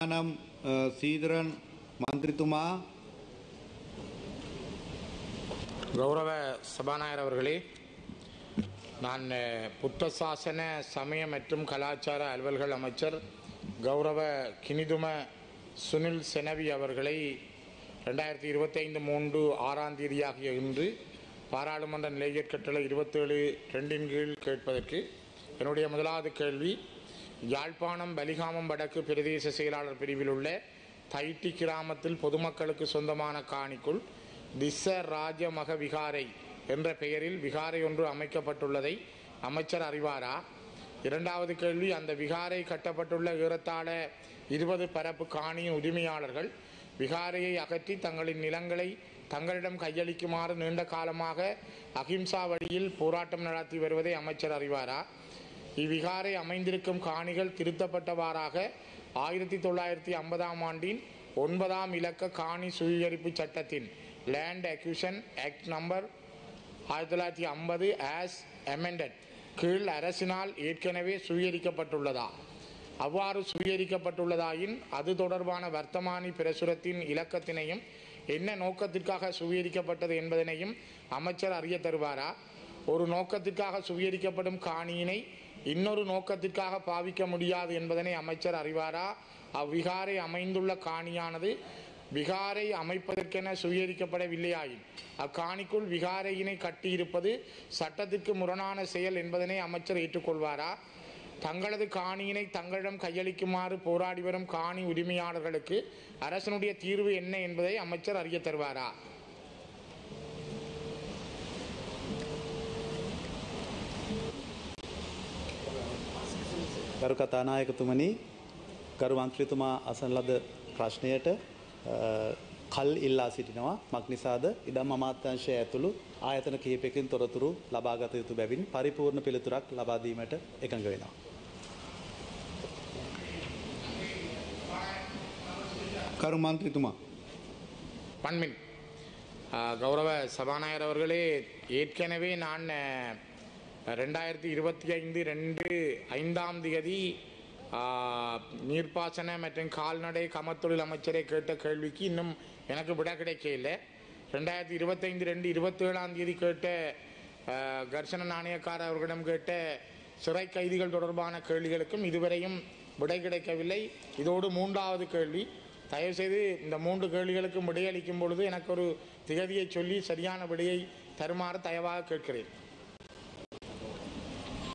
නම් සීදරන් මන්ත්‍රීතුමා கௌரவ சபாநாயகர் அவர்களே, நான் புத்த சாசன சமய மற்றும் கலாச்சார அலுவல்கள் அமைச்சர் கௌரவ கினிதும சுனில் செனவி அவர்களை 2025 3 6ஆம் தேதியாகிய இன்று பாராளுமன்ற நிலையற் கட்டளை 27(2) கீழ் கேட்பதற்கு என்னுடைய முதலாவது கேள்வி, யாழ்ப்பாணம் பலிகாமம் வடக்கு பிரதேச செயலாளர் பிரிவில் உள்ள தைட்டி கிராமத்தில் பொதுமக்களுக்கு சொந்தமான காணிக்குள் திஸ்ஸ ராஜமக விகாரை என்ற பெயரில் விகாரை ஒன்று அமைக்கப்பட்டுள்ளதை அமைச்சர் அறிவாரா? இரண்டாவது கேள்வி, அந்த விகாரை கட்டப்பட்டுள்ள ஏறத்தாழ 20 பரப்பு காணியின் உரிமையாளர்கள் விகாரையை அகற்றி தங்களின் நிலங்களை தங்களிடம் கையளிக்குமாறு நீண்ட காலமாக அகிம்சா வழியில் போராட்டம் நடத்தி வருவதை அமைச்சர் அறிவாரா? இவ்விகாரை அமைந்திருக்கும் காணிகள் திருத்தப்பட்டவாறாக 1950ஆம் ஆண்டின் 9ஆம் இலக்க காணி சுவீகரிப்பு சட்டத்தின் land அக்யூஷன் act number 1950 as amended கீழ் அரசினால் ஏற்கனவே சுவீகரிக்கப்பட்டுள்ளதா? அவ்வாறு சுவீகரிக்கப்பட்டுள்ளதாயின் அது தொடர்பான வர்த்தமானி பிரசுரத்தின் இலக்கத்தினையும் என்ன நோக்கத்திற்காக சுவீகரிக்கப்பட்டது என்பதனையும் அமைச்சர் அறிய தருவாரா? ஒரு நோக்கத்திற்காக சுவீகரிக்கப்படும் காணியினை இன்னொரு நோக்கத்திற்காக பாவிக்க முடியாது என்பதனை அமைச்சர் அறிவாரா? அவ்விகாரை அமைந்துள்ள காணியானது விகாரை அமைப்பதற்கென சுவீகரிக்கப்படவில்லையாயின் அக்காணிக்குள் விகாரையினை கட்டியிருப்பது சட்டத்திற்கு முரணான செயல் என்பதனை அமைச்சர் ஏற்றுக்கொள்வாரா? தங்களது காணியினை தங்களிடம் கையளிக்குமாறு போராடி வரும் காணி உரிமையாளர்களுக்கு அரசனுடைய தீர்வு என்ன என்பதை அமைச்சர் அறிய தருவாரா? ගරු කතානායකතුමනි, ගරු මන්ත්‍රීතුමා අසන ලද ප්‍රශ්නයට කල් ඉල්ලා සිටිනවා. මක්නිසාද ඉඩම් අමාත්‍යාංශය ඇතුළු ආයතන කිහිපයකින් තොරතුරු ලබාගත යුතු බැවින් පරිපූර්ණ පිළිතුරක් ලබා දීමට එකඟ වෙනවා. කරු මන්ත්‍රීතුමා பண்பின் கௌரவ சபாநாயகர் அவர்களே, ஏற்கனவே நான் 2025 தேதி நீர்ப்பாசன மற்றும் கால்நடை கமத்தொழில் அமைச்சரை கேட்ட கேள்விக்கு இன்னும் எனக்கு விட கிடைக்கல. 2025 27ஆம் தேதி கேட்ட கர்ஷன நாணயக்கார அவர்களிடம் கேட்ட சிறை கைதிகள் தொடர்பான கேள்விகளுக்கும் இதுவரையும் விடை கிடைக்கவில்லை. இதோடு 3வது கேள்வி, தயவுசெய்து இந்த 3 கேள்விகளுக்கும் விடையளிக்கும் பொழுது எனக்கு ஒரு திகதியை சொல்லி சரியான விடையை தருமாறு தயவாக கேட்கிறேன்.